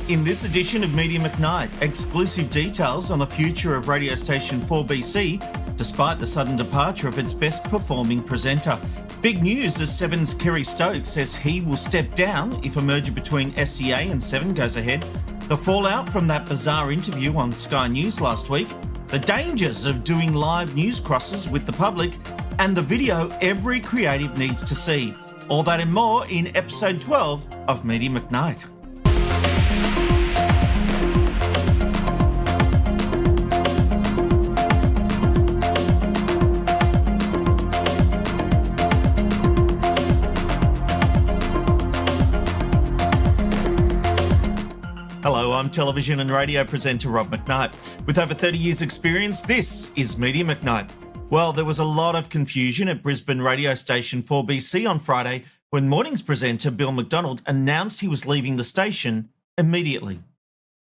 In this edition of Media McKnight, exclusive details on the future of radio station 4BC, despite the sudden departure of its best performing presenter. Big news as Seven's Kerry Stokes says he will step down if a merger between SCA and Seven goes ahead. The fallout from that bizarre interview on Sky News last week, the dangers of doing live news crosses with the public, and the video every creative needs to see. All that and more in episode 12 of Media McKnight. Hello, I'm television and radio presenter Rob McKnight. With over 30 years' experience, this is Media McKnight. Well, there was a lot of confusion at Brisbane radio station 4BC on Friday when mornings presenter Bill McDonald announced he was leaving the station immediately.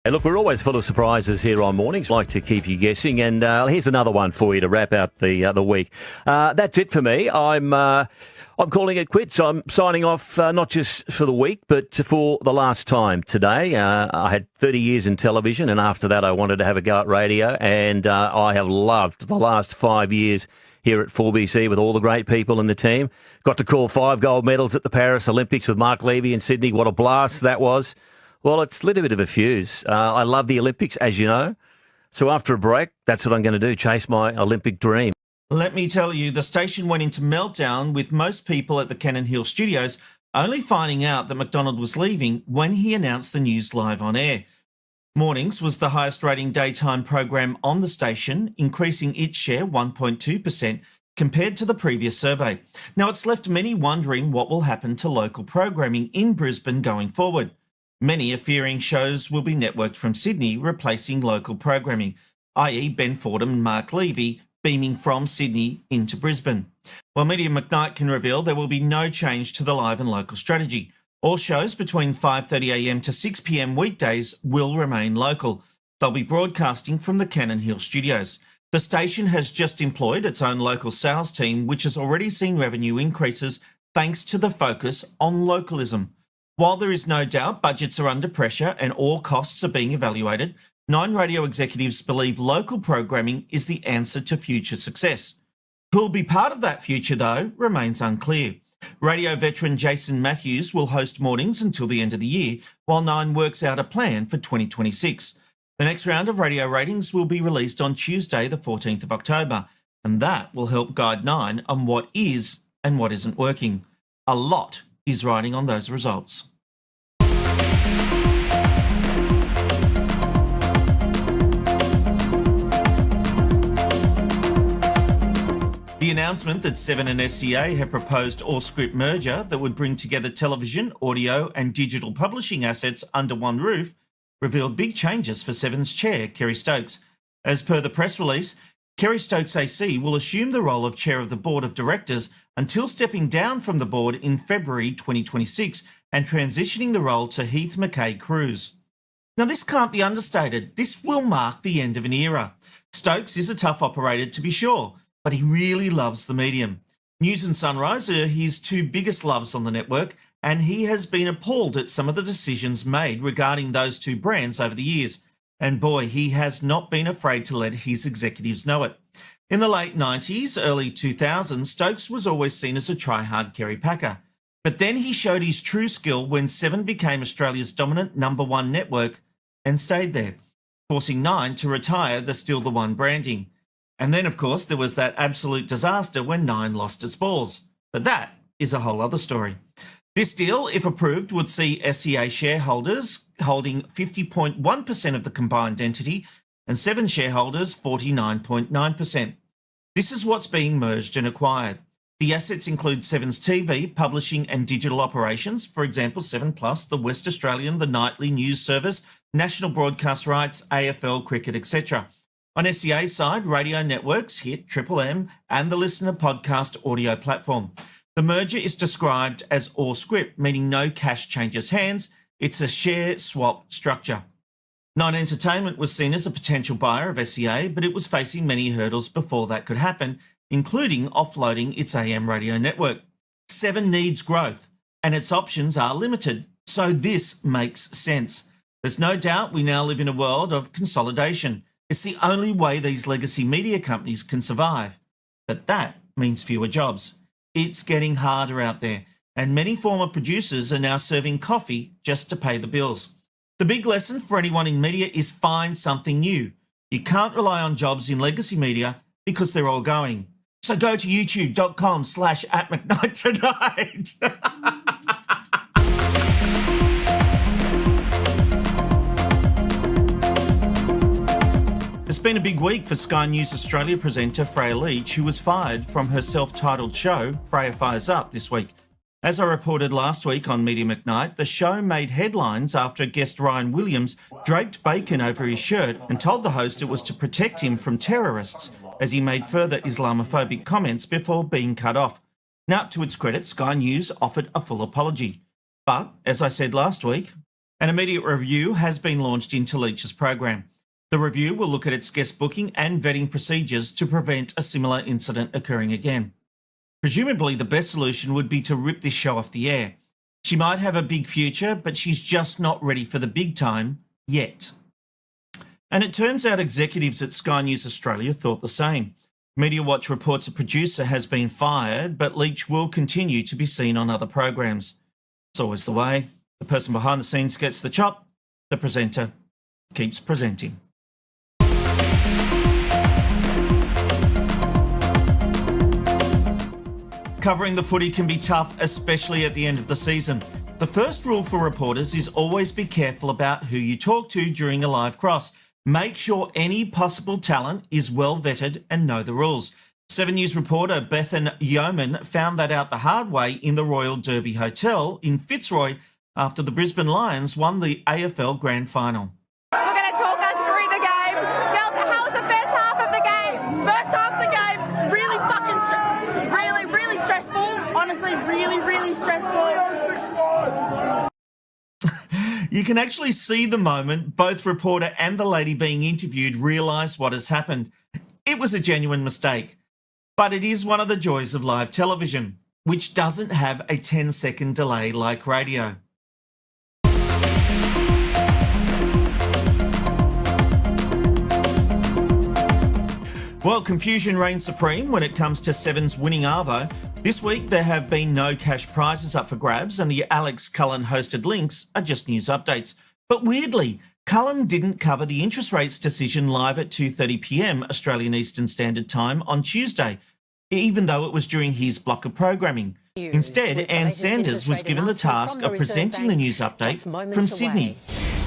Hey, look, we're always full of surprises here on Mornings. Like to keep you guessing, and here's another one for you to wrap out the week. That's it for me. I'm calling it quits. I'm signing off not just for the week, but for the last time today. I had 30 years in television, and after that I wanted to have a go at radio, and I have loved the last 5 years here at 4BC with all the great people in the team. Got to call 5 gold medals at the Paris Olympics with Mark Levy in Sydney. What a blast that was. Well, it's lit a bit of a fuse. I love the Olympics, as you know. So after a break, that's what I'm going to do, chase my Olympic dream. Let me tell you, the station went into meltdown with most people at the Cannon Hill studios only finding out that McDonald was leaving when he announced the news live on air. Mornings was the highest rating daytime program on the station, increasing its share 1.2% compared to the previous survey. Now, it's left many wondering what will happen to local programming in Brisbane going forward. Many are fearing shows will be networked from Sydney, replacing local programming, i.e. Ben Fordham and Mark Levy beaming from Sydney into Brisbane. While Media McKnight can reveal there will be no change to the live and local strategy. All shows between 5:30am to 6pm weekdays will remain local. They'll be broadcasting from the Cannon Hill studios. The station has just employed its own local sales team, which has already seen revenue increases thanks to the focus on localism. While there is no doubt budgets are under pressure and all costs are being evaluated, 9 radio executives believe local programming is the answer to future success. Who'll be part of that future, though, remains unclear. Radio veteran Jason Matthews will host mornings until the end of the year, while 9 works out a plan for 2026. The next round of radio ratings will be released on Tuesday, the 14th of October, and that will help guide 9 on what is and what isn't working. A lot is riding on those results. The announcement that Seven and SCA have proposed all-script merger that would bring together television, audio and digital publishing assets under one roof revealed big changes for Seven's chair, Kerry Stokes. As per the press release, Kerry Stokes AC will assume the role of chair of the board of directors until stepping down from the board in February 2026 and transitioning the role to Heath McKay-Cruz. Now, this can't be understated. This will mark the end of an era. Stokes is a tough operator, to be sure, but he really loves the medium. News and Sunrise are his 2 biggest loves on the network, and he has been appalled at some of the decisions made regarding those 2 brands over the years. And boy, he has not been afraid to let his executives know it. In the late 90s, early 2000s, Stokes was always seen as a try-hard Kerry Packer. But then he showed his true skill when Seven became Australia's dominant #1 network and stayed there, forcing 9 to retire the Still the One branding. And then, of course, there was that absolute disaster when 9 lost its balls. But that is a whole other story. This deal, if approved, would see SCA shareholders holding 50.1% of the combined entity and Seven shareholders 49.9%. This is what's being merged and acquired. The assets include Seven's TV, publishing and digital operations, for example, 7plus, the West Australian, the nightly news service, national broadcast rights, AFL, cricket, etc. On SCA's side, radio networks, Hit, Triple M, and the Listener podcast audio platform. The merger is described as all script, meaning no cash changes hands. It's a share swap structure. Nine Entertainment was seen as a potential buyer of SCA, but it was facing many hurdles before that could happen, including offloading its AM radio network. Seven needs growth, and its options are limited, so this makes sense. There's no doubt we now live in a world of consolidation. It's the only way these legacy media companies can survive. But that means fewer jobs. It's getting harder out there, and many former producers are now serving coffee just to pay the bills. The big lesson for anyone in media is find something new. You can't rely on jobs in legacy media because they're all going. So go to youtube.com/@McKnight tonight. It's been a big week for Sky News Australia presenter Freya Leach, who was fired from her self-titled show, Freya Fires Up, this week. As I reported last week on Media McKnight, the show made headlines after guest Ryan Williams draped bacon over his shirt and told the host it was to protect him from terrorists, as he made further Islamophobic comments before being cut off. Now, to its credit, Sky News offered a full apology. But, as I said last week, an immediate review has been launched into Leach's program. The review will look at its guest booking and vetting procedures to prevent a similar incident occurring again. Presumably, the best solution would be to rip this show off the air. She might have a big future, but she's just not ready for the big time yet. And it turns out executives at Sky News Australia thought the same. Media Watch reports a producer has been fired, but Leach will continue to be seen on other programs. It's always the way. The person behind the scenes gets the chop. The presenter keeps presenting. Covering the footy can be tough, especially at the end of the season. The first rule for reporters is always be careful about who you talk to during a live cross. Make sure any possible talent is well vetted and know the rules. 7 News reporter Bethan Yeoman found that out the hard way in the Royal Derby Hotel in Fitzroy after the Brisbane Lions won the AFL Grand Final. We're going to talk us through the game. Girls, how was the first half of the game? First half of the game, really fucking really stressful. Honestly, really stressful. You can actually see the moment both reporter and the lady being interviewed realise what has happened. It was a genuine mistake. But it is one of the joys of live television, which doesn't have a 10-second delay like radio. Well, confusion reigns supreme when it comes to Seven's winning Arvo. This week, there have been no cash prizes up for grabs, and the Alex Cullen-hosted links are just news updates. But weirdly, Cullen didn't cover the interest rates decision live at 2:30 p.m. Australian Eastern Standard Time on Tuesday, even though it was during his block of programming. Instead, Ann Sanders was given the task of presenting the news update from Sydney.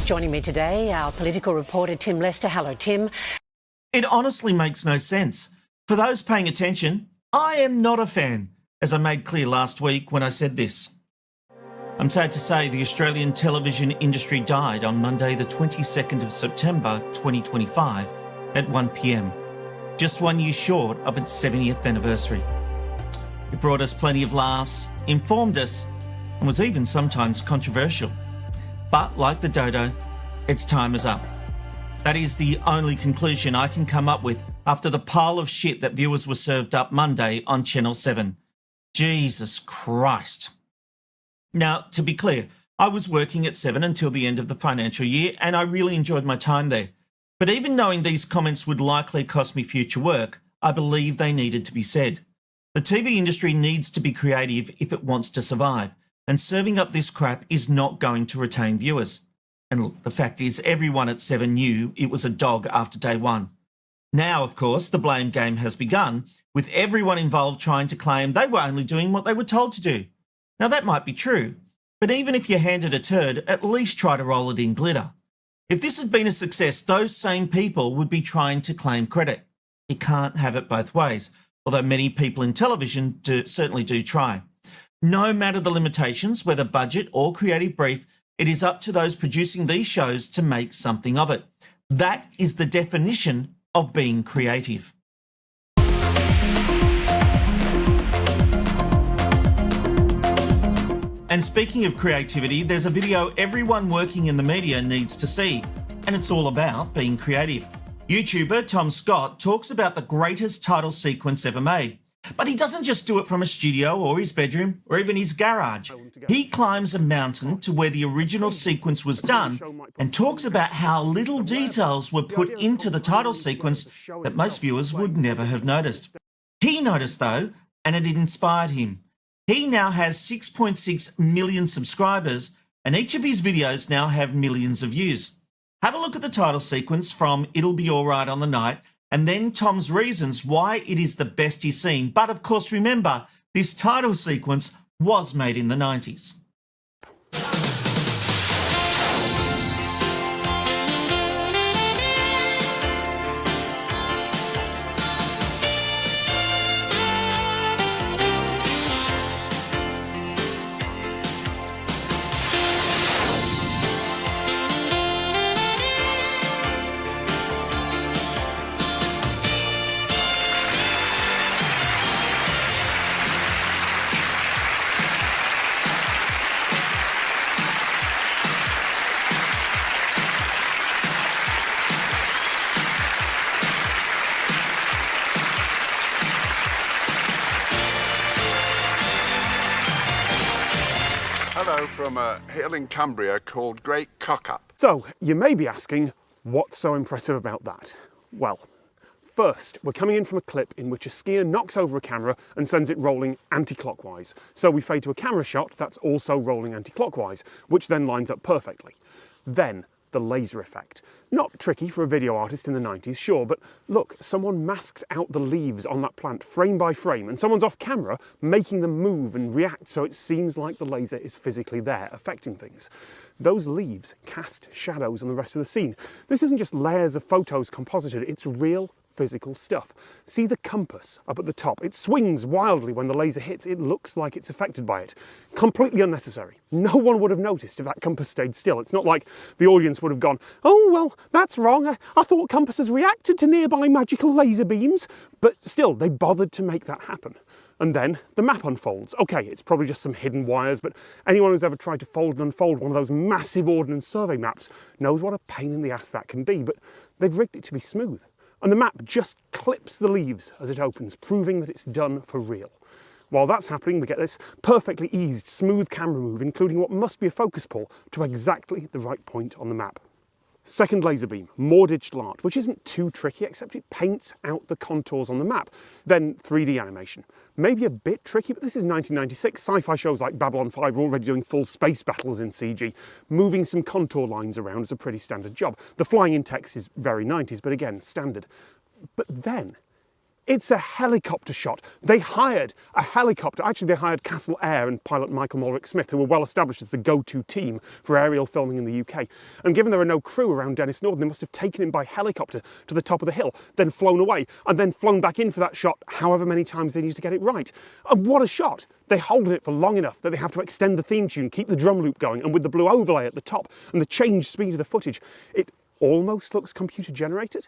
Joining me today, our political reporter Tim Lester. Hello, Tim. It honestly makes no sense. For those paying attention, I am not a fan, as I made clear last week when I said this. I'm sad to say the Australian television industry died on Monday the 22nd of September 2025 at 1 p.m, just 1 year short of its 70th anniversary. It brought us plenty of laughs, informed us, and was even sometimes controversial. But like the dodo, its time is up. That is the only conclusion I can come up with after the pile of shit that viewers were served up Monday on Channel 7. Jesus Christ. Now, to be clear, I was working at 7 until the end of the financial year, and I really enjoyed my time there. But even knowing these comments would likely cost me future work, I believe they needed to be said. The TV industry needs to be creative if it wants to survive, and serving up this crap is not going to retain viewers. And look, the fact is, everyone at 7 knew it was a dog after day one. Now, of course, the blame game has begun, with everyone involved trying to claim they were only doing what they were told to do. Now, that might be true, but even if you're handed a turd, at least try to roll it in glitter. If this had been a success, those same people would be trying to claim credit. You can't have it both ways, although many people in television certainly do try. No matter the limitations, whether budget or creative brief, it is up to those producing these shows to make something of it. That is the definition of being creative. And speaking of creativity, there's a video everyone working in the media needs to see, and it's all about being creative. YouTuber Tom Scott talks about the greatest title sequence ever made. But he doesn't just do it from a studio or his bedroom or even his garage. He climbs a mountain to where the original sequence was done and talks about how little details were put into the title sequence that most viewers would never have noticed. He noticed though, and it inspired him. He now has 6.6 million subscribers, and each of his videos now have millions of views. Have a look at the title sequence from It'll Be Alright on the Night, and then Tom's reasons why it is the best he's seen. But of course, remember, this title sequence was made in the 90s. Hello from a hill in Cumbria called Great Cockup. So, you may be asking, what's so impressive about that? Well, first, we're coming in from a clip in which a skier knocks over a camera and sends it rolling anti-clockwise. So we fade to a camera shot that's also rolling anti-clockwise, which then lines up perfectly. Then, the laser effect. Not tricky for a video artist in the 90s, sure, but look, someone masked out the leaves on that plant frame by frame, and someone's off camera making them move and react so it seems like the laser is physically there, affecting things. Those leaves cast shadows on the rest of the scene. This isn't just layers of photos composited, it's real physical stuff. See the compass up at the top? It swings wildly when the laser hits. It looks like it's affected by it. Completely unnecessary. No one would have noticed if that compass stayed still. It's not like the audience would have gone, oh, well, that's wrong. I thought compasses reacted to nearby magical laser beams. But still, they bothered to make that happen. And then the map unfolds. Okay, it's probably just some hidden wires, but anyone who's ever tried to fold and unfold one of those massive Ordnance Survey maps knows what a pain in the ass that can be, but they've rigged it to be smooth. And the map just clips the leaves as it opens, proving that it's done for real. While that's happening, we get this perfectly eased, smooth camera move, including what must be a focus pull, to exactly the right point on the map. Second laser beam, more digital art, which isn't too tricky, except it paints out the contours on the map. Then 3D animation. Maybe a bit tricky, but this is 1996. Sci-fi shows like Babylon 5 are already doing full space battles in CG. Moving some contour lines around is a pretty standard job. The flying in text is very 90s, but again, standard. But then, it's a helicopter shot. They hired a helicopter. Actually, they hired Castle Air and pilot Michael Mulrick-Smith, who were well established as the go-to team for aerial filming in the UK. And given there are no crew around Dennis Norden, they must have taken him by helicopter to the top of the hill, then flown away, and then flown back in for that shot however many times they need to get it right. And what a shot! They hold it for long enough that they have to extend the theme tune, keep the drum loop going, and with the blue overlay at the top and the change speed of the footage, it almost looks computer generated.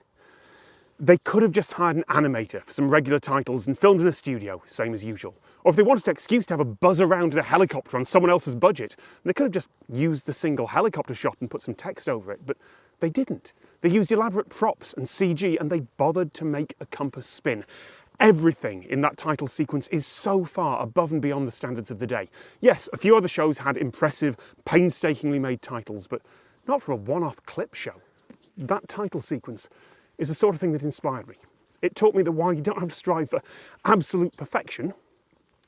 They could have just hired an animator for some regular titles and filmed in a studio, same as usual. Or if they wanted an excuse to have a buzz around in a helicopter on someone else's budget, they could have just used the single helicopter shot and put some text over it, but they didn't. They used elaborate props and CG, and they bothered to make a compass spin. Everything in that title sequence is so far above and beyond the standards of the day. Yes, a few other shows had impressive, painstakingly made titles, but not for a one-off clip show. That title sequence is the sort of thing that inspired me. It taught me that while you don't have to strive for absolute perfection,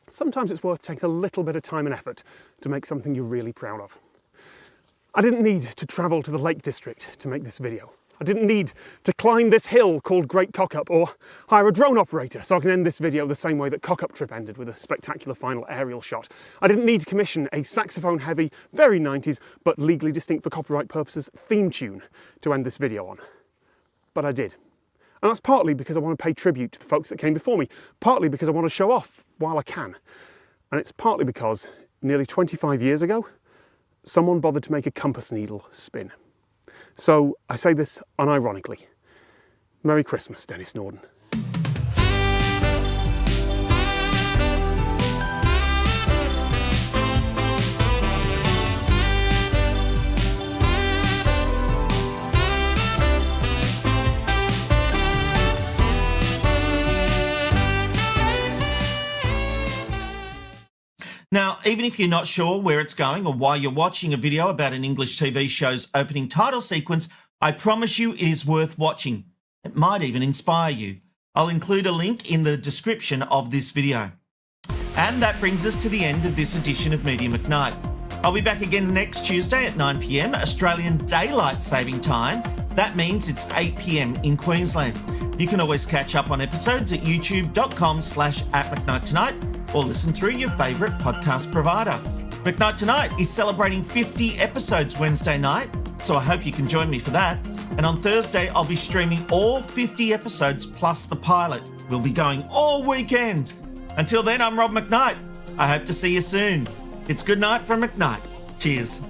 sometimes it's worth taking a little bit of time and effort to make something you're really proud of. I didn't need to travel to the Lake District to make this video. I didn't need to climb this hill called Great Cockup or hire a drone operator so I can end this video the same way that Cockup Trip ended, with a spectacular final aerial shot. I didn't need to commission a saxophone-heavy, very 90s, but legally distinct for copyright purposes, theme tune to end this video on. But I did. And that's partly because I want to pay tribute to the folks that came before me, partly because I want to show off while I can. And it's partly because, nearly 25 years ago, someone bothered to make a compass needle spin. So I say this unironically. Merry Christmas, Dennis Norden. Now, even if you're not sure where it's going or why you're watching a video about an English TV show's opening title sequence, I promise you it is worth watching. It might even inspire you. I'll include a link in the description of this video. And that brings us to the end of this edition of Media McKnight. I'll be back again next Tuesday at 9 p.m, Australian Daylight Saving Time. That means it's 8 p.m. in Queensland. You can always catch up on episodes at youtube.com/@McKnight or listen through your favourite podcast provider. McKnight Tonight is celebrating 50 episodes Wednesday night, so I hope you can join me for that. And on Thursday, I'll be streaming all 50 episodes plus the pilot. We'll be going all weekend. Until then, I'm Rob McKnight. I hope to see you soon. It's good night from McKnight. Cheers.